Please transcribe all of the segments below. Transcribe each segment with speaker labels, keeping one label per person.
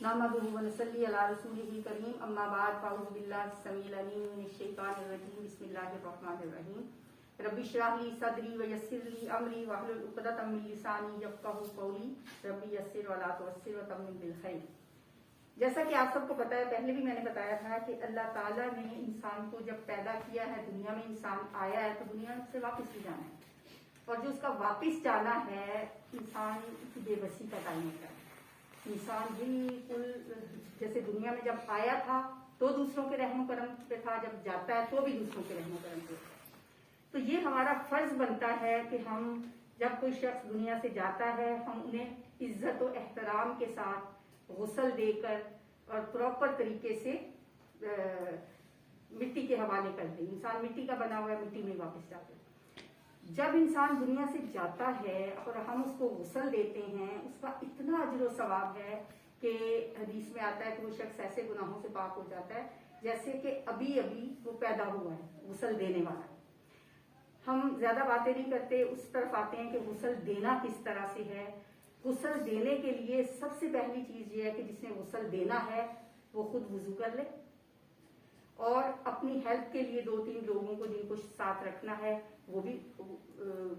Speaker 1: नहमदुहु व नसल्ली अला रसूलिही करीम अम्मा बाद फ़अऊज़ु बिल्लाहि समीइल अलीम मिनश शैतानिर रजीम बिस्मिल्लाहिर रहमानिर रहीम रब्बि इश्रह ली सदरी व यस्सिर ली अमरी वहलुल उक़दतम मिन लिसानी यफ़क़हू क़ौली रब्बि यस्सिर व ला तुअस्सिर व तम्मिम बिल खैर। जैसा कि आप सबको पता है, पहले भी मैंने बताया था कि अल्लाह ताला ने इंसान को जब पैदा किया है, दुनिया में इंसान आया है तो दुनिया से वापस भी जाना है, और जो उसका वापस जाना है इंसान की बेबसी का टाइम होता है। इंसान बिल्कुल जैसे दुनिया में जब आया था तो दूसरों के रहमो करम पे था, जब जाता है तो भी दूसरों के रहमो करम पे था। तो ये हमारा फर्ज बनता है कि हम जब कोई शख्स दुनिया से जाता है हम उन्हें इज्जत और एहतराम के साथ गुस्ल देकर और प्रॉपर तरीके से मिट्टी के हवाले कर दें। इंसान मिट्टी का बना हुआ है, मिट्टी में वापस जाता है। जब इंसान दुनिया से जाता है और हम उसको गुस्ल देते हैं, उसका इतना अजर व सवाब है कि हदीस में आता है कि वो शख्स ऐसे गुनाहों से पाक हो जाता है जैसे कि अभी अभी वो पैदा हुआ है, गुस्ल देने वाला। हम ज्यादा बातें नहीं करते, उस तरफ आते हैं कि गुस्ल देना किस तरह से है। गुस्ल देने के लिए सबसे पहली चीज ये है कि जिसने गुस्ल देना है वो खुद वुजू कर ले और अपनी हेल्प के लिए 2-3 लोगों को जिनको साथ रखना है वो भी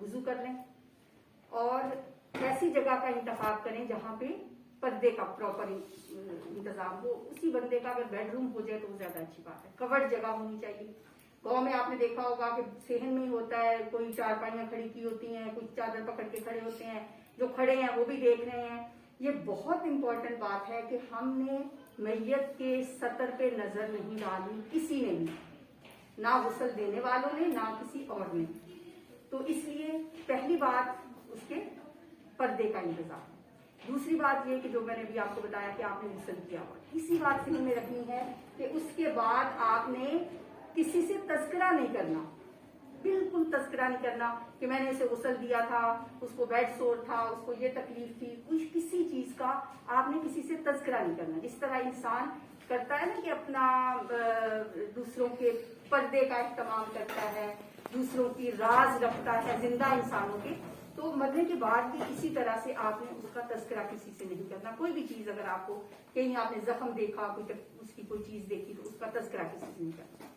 Speaker 1: वुजू कर लें, और ऐसी जगह का इंतखाब करें जहां पे पर्दे का प्रॉपर इंतजाम हो। उसी बंदे का अगर बेडरूम हो जाए तो वो ज्यादा अच्छी बात है। कवर्ड जगह होनी चाहिए। गांव में आपने देखा होगा कि सेहन में ही होता है, कोई चारपाइयां खड़ी की होती हैं, कोई चादर पकड़ के खड़े होते हैं, जो खड़े हैं वो भी देख रहे हैं। ये बहुत इंपॉर्टेंट बात है कि हमने मैयत के सतर पे नजर नहीं डाली, किसी ने भी, ना गुस्ल देने वालों ने ना किसी और ने। तो इसलिए पहली बात उसके पर्दे का इंतजाम। दूसरी बात ये कि जो मैंने भी आपको बताया कि आपने गुस्ल किया हुआ, इसी बात से हमें रखनी है कि उसके बाद आपने किसी से तस्करा नहीं करना, बिल्कुल तस्करा नहीं करना कि मैंने उसे गुस्ल दिया था, उसको बेड सोर था, उसको ये तकलीफ थी, कुछ किसी चीज का आपने किसी से तस्करा नहीं करना। जिस तरह इंसान करता है ना कि अपना दूसरों के पर्दे का इस्तेमाल करता है, दूसरों की राज रखता है जिंदा इंसानों के, तो मरने के बाद भी इसी तरह से आपने उसका तस्करा किसी से नहीं करना। कोई भी चीज अगर आपको कहीं आपने जख्म देखा, उसकी कोई चीज देखी तो उसका तस्करा किसी से नहीं करना।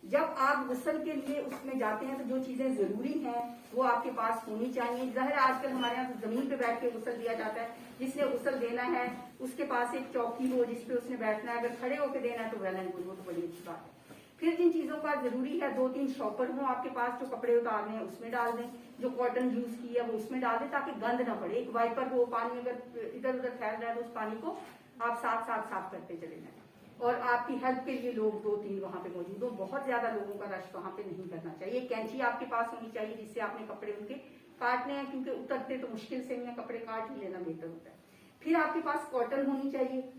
Speaker 1: जब आप गुस्ल के लिए उसमें जाते हैं तो जो चीजें जरूरी हैं वो आपके पास होनी चाहिए। जाहिर आजकल हमारे यहाँ तो जमीन पे बैठ के गुस्ल दिया जाता है। जिसने गुस्ल देना है उसके पास एक चौकी हो जिसपे उसने बैठना है, अगर खड़े होकर देना है तो वेल एंड गुड, वो तो बड़ी अच्छी बात है। फिर जिन चीजों का जरूरी है 2-3 शॉपर हो आपके पास, जो कपड़े उतारने हैं उसमें डाल दें, जो कॉटन यूज की है वो उसमें डाल दें ताकि गंद ना पड़े। एक वाइपर हो, पानी अगर इधर उधर फैल रहा है तो उस पानी को आप साथ साथ साफ करते चले जाएं। और आपकी हेल्प के लिए लोग 2-3 वहां पे मौजूद हो। बहुत ज्यादा लोगों का रश वहां पे नहीं करना चाहिए। कैंची आपके पास होनी चाहिए जिससे आपने कपड़े उनके काटने हैं, क्योंकि उतरते तो मुश्किल से ही कपड़े काट ही लेना बेहतर होता है। फिर आपके पास कॉटन होनी चाहिए,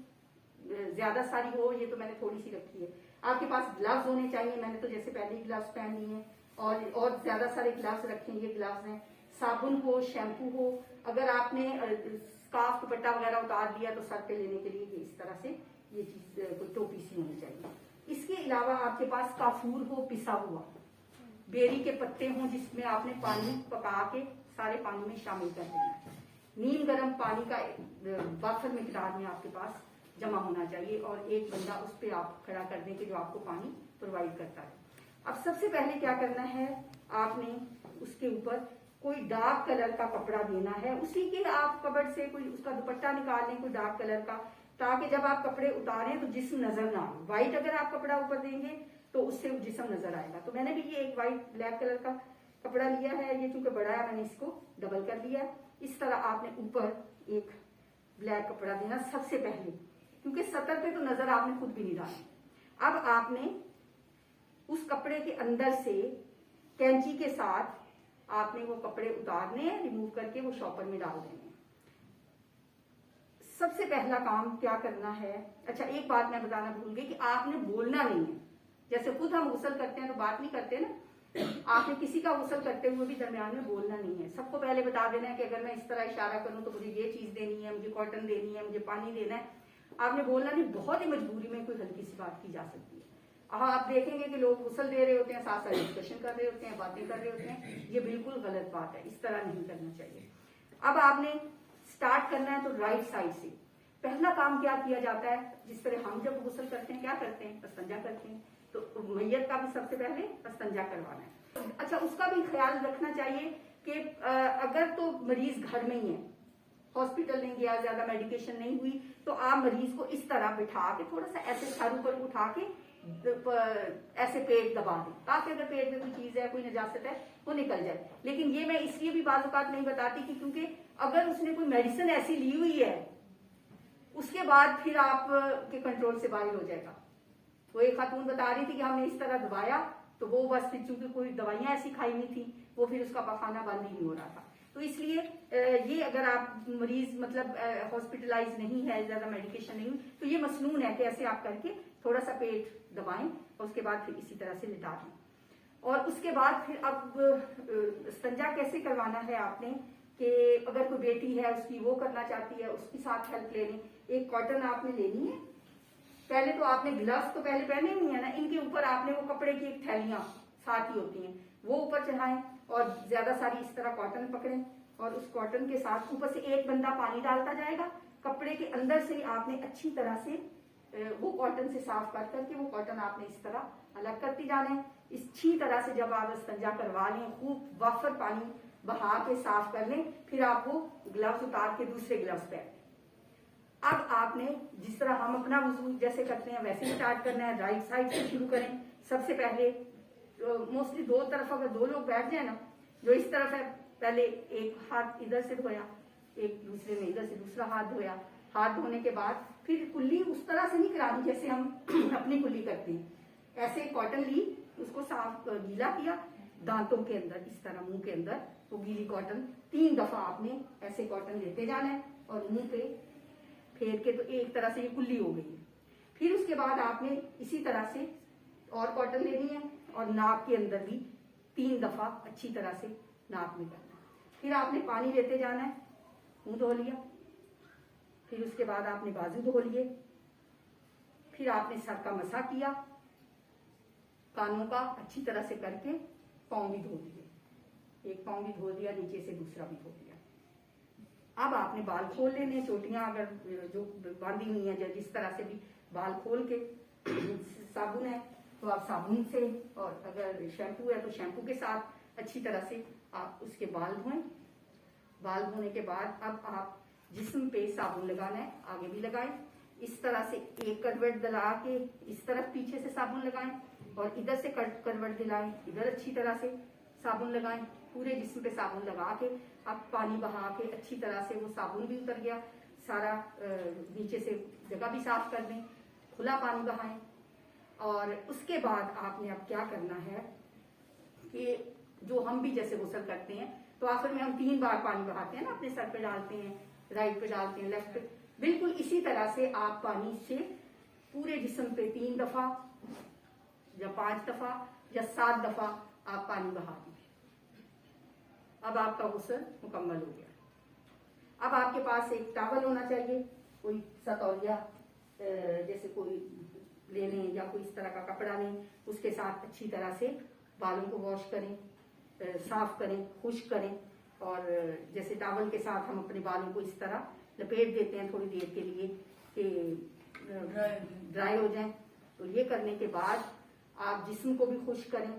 Speaker 1: ज्यादा सारी हो, ये तो मैंने थोड़ी सी रखी है। आपके पास ग्लव्स होने चाहिए, मैंने तो जैसे पहले ही ग्लव्स पहन लिए हैं, और ज्यादा सारे ग्लव्स रखे, ये ग्लव्स हैं। साबुन हो, शैम्पू हो, अगर आपने स्कार्फ दुपट्टा वगैरह उतार दिया तो सर पे लेने के लिए ये इस तरह से ये चीज कोई टोपी सी होनी चाहिए। इसके अलावा आपके पास काफूर हो, पिसा हुआ, बेरी के पत्ते हों जिसमें आपने पानी पका के सारे पानी में शामिल कर देना है। नीम गर्म पानी का वाफर मिकदार में आपके पास जमा होना चाहिए, और एक बंदा उस पर आप खड़ा कर दें कि जो आपको पानी प्रोवाइड करता है। अब सबसे पहले क्या करना है, आपने उसके ऊपर कोई डार्क कलर का कपड़ा देना है। उसी के आप कबर्ड से कोई उसका दुपट्टा निकाल लें कोई डार्क कलर का, ताकि जब आप कपड़े उतारें तो जिस्म नजर ना आए। व्हाइट अगर आप कपड़ा ऊपर देंगे तो उससे जिस्म नजर आएगा। तो मैंने भी ये एक व्हाइट ब्लैक कलर का कपड़ा लिया है, ये चूंकि बड़ा है मैंने इसको डबल कर लिया है। इस तरह आपने ऊपर एक ब्लैक कपड़ा देना सबसे पहले, क्योंकि सतर पे तो नजर आपने खुद भी नहीं डाली। अब आपने उस कपड़े के अंदर से कैंची के साथ आपने वो कपड़े उतारने हैं, रिमूव करके वो शॉपर में डाल देने। सबसे पहला काम क्या करना है, अच्छा एक बात मैं बताना भूल गई कि आपने बोलना नहीं है। जैसे खुद हम गुस्ल करते हैं तो बात नहीं करते ना, आपने किसी का गुस्ल करते हुए भी दरमियान में बोलना नहीं है। सबको पहले बता देना है कि अगर मैं इस तरह इशारा करूं तो मुझे ये चीज देनी है, मुझे कॉटन देनी है, मुझे पानी देना है। आपने बोलना नहीं। बहुत ही मजबूरी में कोई हल्की सी बात की जा सकती है। आप देखेंगे कि लोग गुस्ल दे रहे होते हैं, साथ साथ डिस्कशन कर रहे होते हैं, बातें कर रहे होते हैं। ये बिल्कुल गलत बात है, इस तरह नहीं करना चाहिए। अब आपने स्टार्ट करना है तो राइट साइड से पहला काम क्या किया जाता है, जिस तरह हम जब गुस्ल करते हैं क्या करते हैं, अस्तंजा करते हैं। तो मैयत का भी सबसे पहले अस्तंजा करवाना है। अच्छा, उसका भी ख्याल रखना चाहिए कि अगर तो मरीज घर में ही है, हॉस्पिटल नहीं गया, ज्यादा मेडिकेशन नहीं हुई, तो आप मरीज को इस तरह बिठा के थोड़ा सा ऐसे सर ऊपर उठा के ऐसे पेट दबा दें, ताकि अगर पेट में कोई चीज है, कोई नजासत है, वो निकल जाए। लेकिन ये मैं इसलिए भी बात नहीं बताती कि क्योंकि अगर उसने कोई मेडिसिन ऐसी ली हुई है, उसके बाद फिर आप के कंट्रोल से बाहर हो जाएगा। वो एक खातून बता रही थी कि हमने इस तरह दबाया, तो वो बस फिर चूंकि कोई दवाइयां ऐसी खाई नहीं थी, वो फिर उसका पखाना बंद ही नहीं हो रहा था। तो इसलिए ये अगर आप मरीज मतलब हॉस्पिटलाइज नहीं है, ज्यादा मेडिकेशन नहीं, तो ये मसनून है कि ऐसे आप करके थोड़ा सा पेट दबाएं और उसके बाद फिर इसी तरह से लिटा दें। और उसके बाद फिर अब संजा कैसे करवाना है आपने कि अगर कोई बेटी है उसकी वो करना चाहती है, उसके साथ हेल्प ले लें। एक कॉटन आपने लेनी है, पहले तो आपने ग्लव्स तो पहले पहने हुए हैं ना, इनके ऊपर आपने वो कपड़े की एक थैलियां साथ ही होती हैं, वो ऊपर चढ़ाएं और ज्यादा सारी इस तरह कॉटन पकड़ें और उस कॉटन के साथ ऊपर से एक बंदा पानी डालता जाएगा, कपड़े के अंदर से आपने अच्छी तरह से वो कॉटन से साफ कर करके वो कॉटन आपने इस तरह अलग करती जाना है। अच्छी तरह से जब आप इस्तिंजा करवा लें, खूब वाफर पानी बहा के साफ कर लें, फिर आप वो ग्लव्स उतार के दूसरे ग्लव्स पहन। अब आपने जिस तरह हम अपना वुजू जैसे करते हैं वैसे स्टार्ट करना है, राइट साइड से शुरू करें। सबसे पहले मोस्टली दो तरफ अगर दो लोग बैठ जाए ना, जो इस तरफ है पहले एक हाथ इधर से धोया, एक दूसरे में इधर से दूसरा हाथ धोया। हाथ धोने के बाद फिर कुल्ली उस तरह से नहीं करानी जैसे हम अपनी कुल्ली करते हैं, ऐसे कॉटन ली, उसको साफ गीला किया, दांतों के अंदर इस तरह मुंह के अंदर वो गीली कॉटन 3 दफा आपने ऐसे कॉटन लेते जाना है और मुंह पे फेर के, तो एक तरह से ये कुल्ली हो गई। फिर उसके बाद आपने इसी तरह से और कॉटन लेनी है और नाक के अंदर भी 3 दफा अच्छी तरह से नाक में करना है। फिर आपने पानी लेते जाना है, मुंह धो लिया, फिर उसके बाद आपने बाजू धो लिए, फिर आपने सर का मसा किया, कानों का अच्छी तरह से करके पाँव भी धो दिए, एक पाँव भी धो दिया, नीचे से दूसरा भी धो दिया। अब आपने बाल खोल लेने, चोटियां अगर जो बांधी हुई है जिस तरह से भी बाल खोल के, साबुन है तो आप साबुन से, और अगर शैम्पू है तो शैम्पू के साथ अच्छी तरह से आप उसके बाल धोएं। बाल धोने के बाद अब आप जिस्म पे साबुन लगाना है, आगे भी लगाएं, इस तरह से एक करवट दिला के इस तरफ पीछे से साबुन लगाएं और इधर से करवट दिलाएं, इधर अच्छी तरह से साबुन लगाएं, पूरे जिस्म पे साबुन लगा के अब पानी बहा के अच्छी तरह से वो साबुन भी उतर गया, सारा नीचे से जगह भी साफ कर दें, खुला पानी बहाएं। और उसके बाद आपने अब क्या करना है कि जो हम भी जैसे गुस्ल करते हैं तो आखिर में हम 3 बार पानी बहाते हैं ना, अपने सर पे डालते हैं, राइट पे डालते हैं, लेफ्ट पे, बिल्कुल इसी तरह से आप पानी से पूरे जिस्म पे 3 दफा या 5 दफा या 7 दफा आप पानी बहा दीजिए। अब आपका गुस्ल मुकम्मल हो गया। अब आपके पास एक टॉवल होना चाहिए, कोई सा तौलिया जैसे कोई ले लें या कोई इस तरह का कपड़ा लें, उसके साथ अच्छी तरह से बालों को वॉश करें, साफ करें, खुश्क करें, और जैसे टॉवल के साथ हम अपने बालों को इस तरह लपेट देते हैं थोड़ी देर के लिए कि ड्राई हो जाए। तो ये करने के बाद आप जिस्म को भी खुश्क करें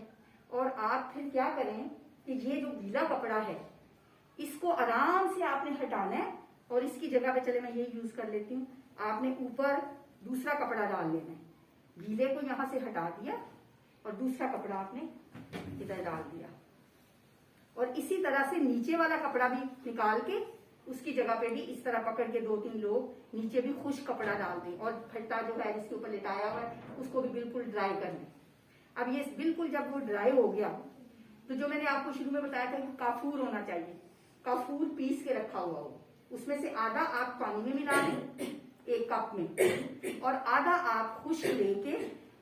Speaker 1: और आप फिर क्या करें कि ये जो गीला कपड़ा है इसको आराम से आपने हटाना है और इसकी जगह पे, चले मैं ये यूज कर लेती हूँ, आपने ऊपर दूसरा कपड़ा डाल लेना है, गीले को यहाँ से हटा दिया और दूसरा कपड़ा आपने इधर डाल दिया, और इसी तरह से नीचे वाला कपड़ा भी निकाल के उसकी जगह पे भी इस तरह पकड़ के 2-3 लोग नीचे भी खुश्क कपड़ा डाल दें और फट्टा जो है जिसके ऊपर लिटाया हुआ है उसको भी बिल्कुल ड्राई कर लें। अब ये बिल्कुल जब वो ड्राई हो गया तो जो मैंने आपको शुरू में बताया था कि काफूर होना चाहिए, काफूर पीस के रखा हुआ हो, उसमें से आधा आप पानी में मिला लें 1 कप में और आधा आप खुश्क लेके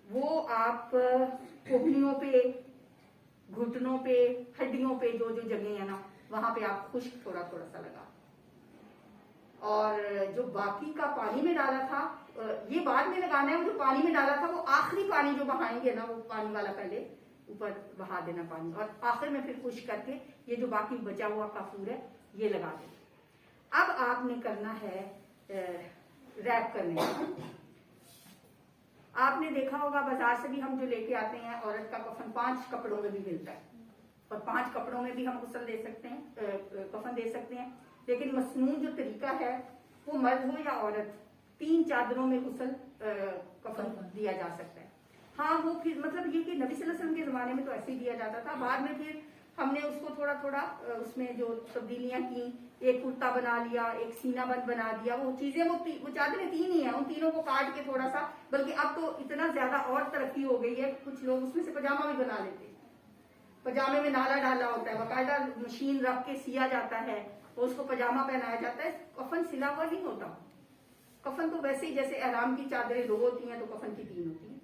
Speaker 1: वो आप कोहनियों पे, घुटनों पे, हड्डियों पे जो जो जगह है ना वहां पे आप खुश्क थोड़ा थोड़ा सा लगा, और जो बाकी का पानी में डाला था ये बाद में लगाना है, वो जो पानी में डाला था वो आखिरी पानी जो बहाएंगे ना वो पानी वाला पहले ऊपर बहा देना पानी, और आखिर में फिर खुश्क करके ये जो बाकी बचा हुआ काफूर है ये लगा देना। अब आपने करना है रैप करने हैं। आपने देखा होगा बाजार से भी हम जो लेके आते हैं औरत का कफन 5 कपड़ों में भी मिलता है, और 5 कपड़ों में भी हम गुस्ल दे सकते हैं, कफन दे सकते हैं। लेकिन मसनून जो तरीका है वो मर्द हो या औरत 3 चादरों में गुस्ल कफन दिया जा सकता है। हाँ, वो फिर मतलब ये कि नबी सल्लल्लाहु अलैहि वसल्लम के जमाने में तो ऐसे ही दिया जाता था। बाद में फिर हमने उसको थोड़ा थोड़ा उसमें जो तब्दीलियां की, एक कुर्ता बना लिया, एक सीना बंद बना दिया, वो चीजें वो चादरें 3 ही है, उन तीनों को काट के थोड़ा सा, बल्कि अब तो इतना ज्यादा और तरक्की हो गई है, कुछ लोग उसमें से पजामा भी बना लेते हैं। पजामे में नाला डाला होता है, बाकायदा मशीन रख के सिया जाता है और उसको पजामा पहनाया जाता है। कफन सिला हुआ नहीं होता। कफन तो वैसे ही जैसे एहराम की चादरें 2 होती हैं तो कफन की 3 होती है,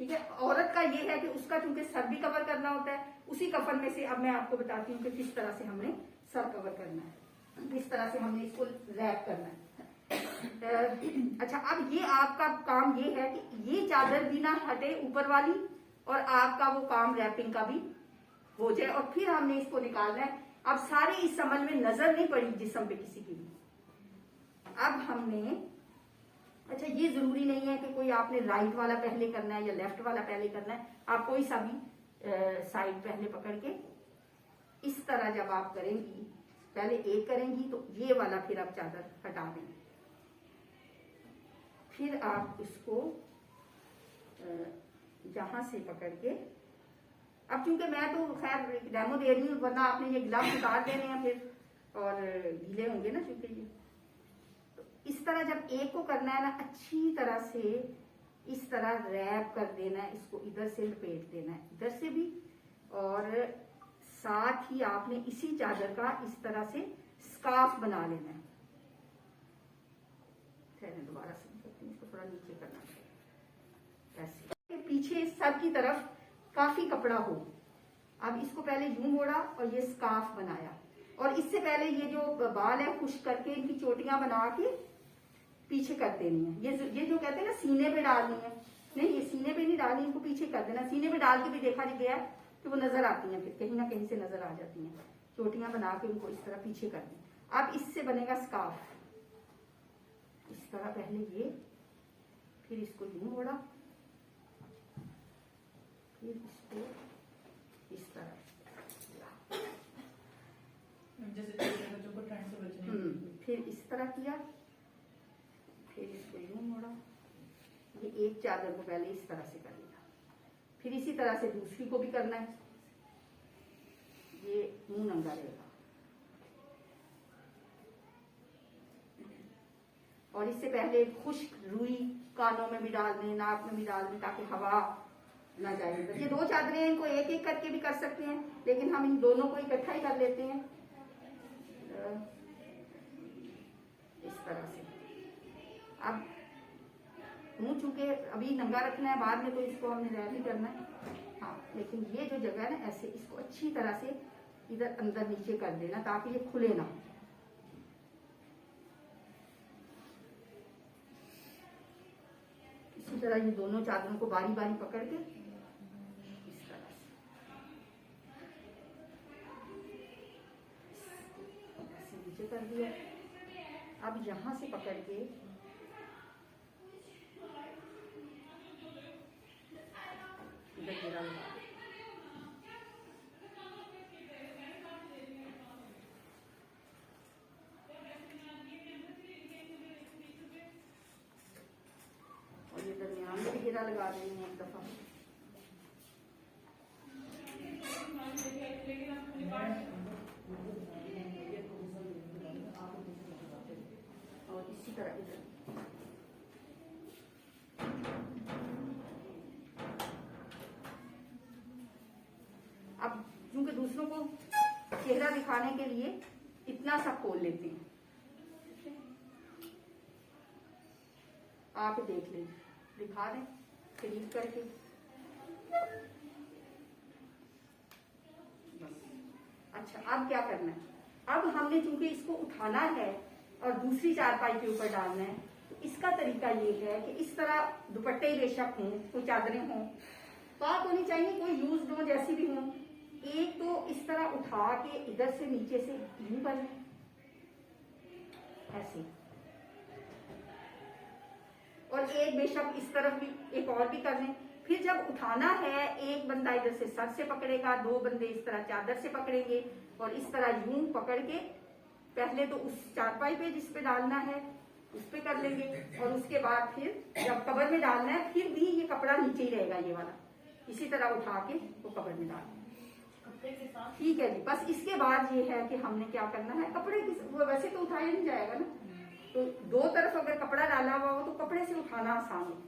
Speaker 1: ठीक है। औरत का ये है कि उसका चूंकि सर भी कवर करना होता है, उसी कफन में से अब मैं आपको बताती हूँ कि किस तरह से हमने सर कवर करना है, किस तरह से हमने इसको रैप करना है। अच्छा, अब ये आपका काम ये है कि ये चादर भी ना हटे ऊपर वाली, और आपका वो काम रैपिंग का भी हो जाए, और फिर हमने इसको निकालना है। अब सारे इस अमल में नजर नहीं पड़ी जिस्म पे किसी की भी। अब हमने, अच्छा ये जरूरी नहीं है कि कोई आपने राइट वाला पहले करना है या लेफ्ट वाला पहले करना है, आप कोई सा भी साइड पहले पकड़ के इस तरह जब आप करेंगी, पहले एक करेंगी तो ये वाला फिर आप चादर हटा देंगे, फिर आप इसको यहां से पकड़ के, अब चूंकि मैं तो खैर डेमो दे रही हूँ, वरना आपने ये ग्लव्स उतार देने हैं फिर और गीले होंगे ना चूंकि ये। तो इस तरह जब एक को करना है ना, अच्छी तरह से इस तरह रैप कर देना है, इसको इधर से लपेट देना है, इधर से भी, और साथ ही आपने इसी चादर का इस तरह से स्कार्फ बना लेना है। दोबारा से इसको थोड़ा नीचे करना है ऐसे, पीछे सर की तरफ काफी कपड़ा हो। अब इसको पहले यूं मोड़ा और ये स्कार्फ बनाया, और इससे पहले ये जो बाल है खुश्क करके इनकी चोटियां बना के पीछे कर देनी है। ये जो कहते हैं ना सीने पे डालनी है, नहीं ये सीने पे नहीं डालनी, इनको पीछे कर देना। सीने पे डाल के भी देखा गया है कि वो नजर आती हैं, फिर कहीं ना कहीं से नजर आ जाती हैं। चोटियां बना के उनको इस तरह पीछे कर दें। अब इससे बनेगा स्कार्फ, इस तरह पहले ये, फिर इसको यूं मोड़ा, फिर इसको इस तरह,
Speaker 2: जैसे बच्चों को ठंड से बचने,
Speaker 1: फिर इस तरह किया, फिर इसको यूं मोड़ा, ये एक चादर को पहले इस तरह से कर लिया, फिर इसी तरह से दूसरी को भी करना है। ये मुंह नंगा रहेगा, और इससे पहले खुश्क रुई कानों में भी डाल दें, नाक में भी डाल दें, ताकि हवा ना जाए। ये 2 चादरें, इनको एक एक करके भी कर सकते हैं, लेकिन हम इन दोनों को इकट्ठा ही कर लेते हैं इस तरह से। अब मुंह चूंकि अभी नंगा रखना है, बाद में तो इसको हमने रैप ही करना है। हाँ, लेकिन ये जो जगह है ना, ऐसे इसको अच्छी तरह से इधर अंदर नीचे कर देना ताकि ये खुले ना। इसी तरह ये दोनों चादरों को बारी बारी पकड़ के इस तरह से ऐसे नीचे कर दिया। अब यहां से पकड़ के इधर घेरा लगा, और ये दरमियान में भी घेरा लगा देंगे एक दफा। और इसी तरह इधर अब क्योंकि दूसरों को चेहरा दिखाने के लिए इतना सा खोल लेते हैं, आप देख लें, दिखा दें करीब करके बस। अच्छा, अब क्या करना है, अब हमने चूंकि इसको उठाना है और दूसरी चारपाई के ऊपर डालना है, तो इसका तरीका ये है कि इस तरह दुपट्टे बेशक हों, कोई चादरें हों, बात होनी चाहिए, कोई यूज हो जैसी भी हों, एक तो इस तरह उठा के इधर से नीचे से यूं कर लें ऐसे, और एक बेशक इस तरफ भी एक और भी कर लें। फिर जब उठाना है, एक बंदा इधर से सर से पकड़ेगा, 2 बंदे इस तरह चादर से पकड़ेंगे और इस तरह यूं पकड़ के पहले तो उस चारपाई पे जिस पे डालना है उस पे कर लेंगे, और उसके बाद फिर जब कब्र में डालना है फिर भी ये कपड़ा नीचे ही रहेगा, ये वाला इसी तरह उठा के वो कब्र में डालना है।
Speaker 2: कपड़े के साथ
Speaker 1: ठीक है जी। बस इसके बाद ये है कि हमने क्या करना है, कपड़े की वो वैसे तो उठाया नहीं जाएगा ना, तो 2 तरफ अगर कपड़ा डाला हुआ हो तो कपड़े से उठाना आसान है।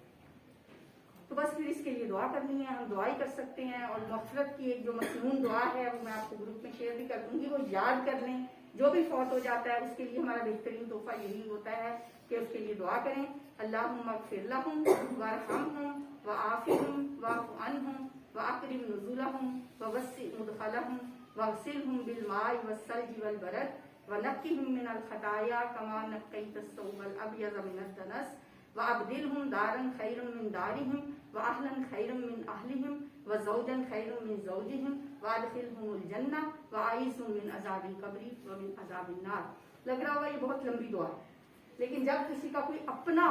Speaker 1: तो बस फिर इसके लिए दुआ करनी है, हम दुआ ही कर सकते हैं। और मग़फ़िरत की एक जो मसनून दुआ है वो मैं आपको ग्रुप में शेयर भी कर दूंगी, वो याद कर लें। जो भी फौत हो जाता है उसके लिए हमारा बेहतरीन तोहफा यही होता है कि उसके लिए दुआ करें, अल्लाहुम्मा अग़फ़िर लहुम वरहमहुम वआफ़िहुम वअफ़ु अन्हुम वअकरिम नुज़ुलहुम ववस्सि मुदख़लहुम वग़सिलहुम बिलमाइ वस्सल्जि वलबरद वनक्किहुम मिनल ख़ताया कमा नक्कैतस सौबल अब्यज़ मिनद दनस वअब्दिलहुम दारन खैरन मिन दारिहिम वअहलन खैरन मिन अहलिहिम वज़ौजन खैरन मिन ज़ौजिहिम वअदखिलहुमुल जन्ना वअईज़हुम मिन अज़ाबिल क़ब्रि व मिन अज़ाबिन नार। लग रहा होगा ये बहुत लंबी दुआ है, लेकिन जब किसी का कोई अपना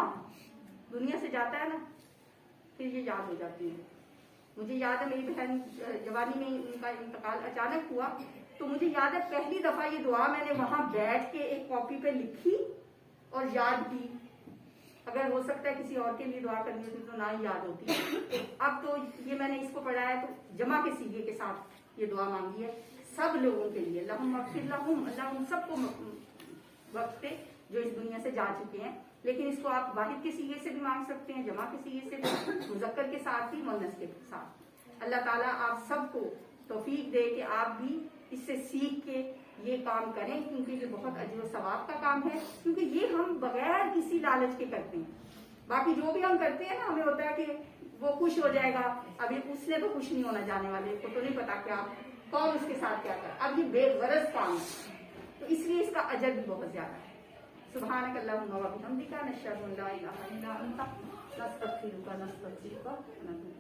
Speaker 1: दुनिया से जाता है ना, फिर ये याद हो जाती है। मुझे याद है मेरी बहन जवानी में उनका इंतकाल अचानक हुआ, तो मुझे याद है पहली दफा ये दुआ मैंने वहां बैठ के एक कॉपी पे लिखी और याद की। अगर हो सकता है किसी और के लिए दुआ करनी होती तो ना ही याद होती। अब तो ये मैंने इसको पढ़ा है तो जमा के सीगे के साथ ये दुआ मांगी है सब लोगों के लिए। अल्लाह उन सबको वक्त पे जो इस दुनिया से जा चुके हैं, लेकिन इसको आप वाहिद के सीगे से भी मांग सकते हैं, जमा के सीगे से भी, मुज़क्कर के साथ भी, मुअन्नस के साथ। अल्लाह ताला आप सबको तौफीक दे कि आप भी इससे सीख के ये काम करें, क्योंकि ये बहुत अजर सवाब का काम है, क्योंकि ये हम बगैर किसी लालच के करते हैं। बाकी जो भी हम करते हैं ना, हमें होता है कि वो खुश हो जाएगा, अभी उसने तो खुश नहीं होना, जाने वाले को तो नहीं पता क्या कौन उसके साथ क्या कर, अब ये बेगरज काम है, तो इसलिए इसका अजर भी बहुत ज्यादा है। सुब्हानक अल्लाहुम्मा व बिहम्दिका नशहदु अन ला इलाहा इल्ला अंता नस्तगफिरुका व नतूबु इलैक।